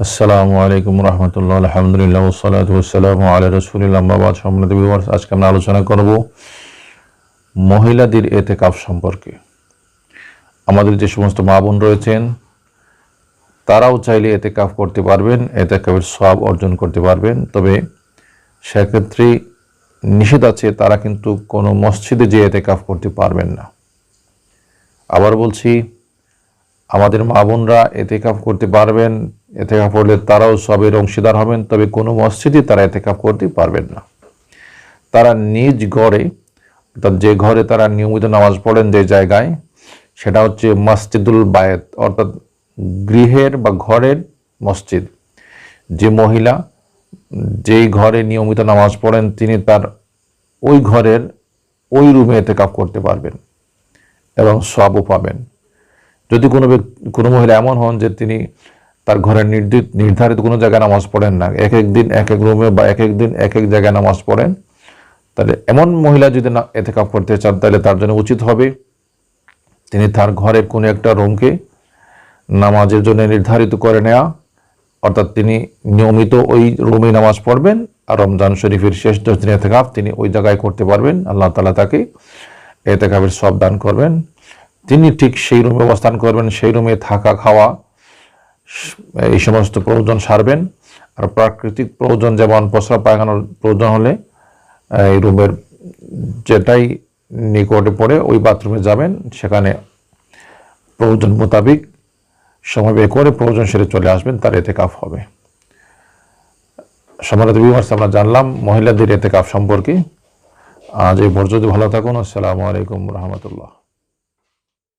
আসসালামু আলাইকুম রহমতুল্লাহ, আলহামদুলিল্লাহ, ওয়াসসালাতু ওয়াসসালামু আলা রাসূলিল্লাহ, আম্মা বা'দ। সম্মানিত ভিউয়ার্স, আজকে আমরা আলোচনা করব মহিলাদের এতেকাফ সম্পর্কে। আমাদের যে সমস্ত মা বোন রয়েছেন তারাও চাইলে এতেকাফ করতে পারবেন, এতেকাফের সওয়াব অর্জন করতে পারবেন। তবে সেক্ষেত্রে নিষেধ আছে, তারা কিন্তু কোনো মসজিদে যেয়ে এতেকাফ করতে পারবেন না। আবার বলছি, আমাদের মা বোনরা এতেকাফ করতে পারবেন, এতেকাফ করলে তারাও সবের অংশীদার হবেন, তবে কোনো মসজিদে তারা এতেকাফ করতে পারবেন না। তারা নিজ ঘরে, অর্থাৎ যে ঘরে তারা নিয়মিত নামাজ পড়েন, যে জায়গায়, সেটা হচ্ছে মসজিদুল বায়েত, অর্থাৎ গৃহের বা ঘরের মসজিদ। যে মহিলা যেই ঘরে নিয়মিত নামাজ পড়েন তিনি তার ওই ঘরের ওই রুমে এতেকাফ করতে পারবেন এবং সওয়াবও পাবেন। যদি কোনো মহিলা এমন হন যে তিনি তার ঘরের নির্ধারিত কোনো জায়গায় নামাজ পড়েন না, এক এক দিন এক এক রুমে বা এক এক দিন এক এক জায়গায় নামাজ পড়েন, তাহলে এমন মহিলা যদি এতেকাফ করতে চান তাহলে তার জন্য উচিত হবে তিনি তার ঘরের কোনো একটা রুমকে নামাজের জন্য নির্ধারিত করে নেওয়া, অর্থাৎ তিনি নিয়মিত ওই রুমে নামাজ পড়বেন আর রমজান শরীফের শেষ 10 দিন এতেকাফ তিনি ওই জায়গায় করতে পারবেন। আল্লাহ তাআলা তাকে এতেকাফের সওয়াব দান করবেন। তিনি ঠিক সেই রুমে অবস্থান করবেন, সেই রুমে থাকা খাওয়া এই সমস্ত প্রয়োজন সারবেন। আর প্রাকৃতিক প্রয়োজন, যেমন প্রস্রাব পায়খানার প্রয়োজন হলে এই রুমের যেটাই নিকটে পড়ে ওই বাথরুমে যাবেন, সেখানে প্রয়োজন মোতাবেক সময় বের করে প্রয়োজন সেরে চলে আসবেন, তার এতেকাফ হবে। সম্মানিত ভিউয়ার্স, আমরা জানলাম মহিলাদের এতেকাফ সম্পর্কে। আজ এই পর্যন্ত ভালো থাকুন। আসসালামু আলাইকুম রহমতুল্লাহ।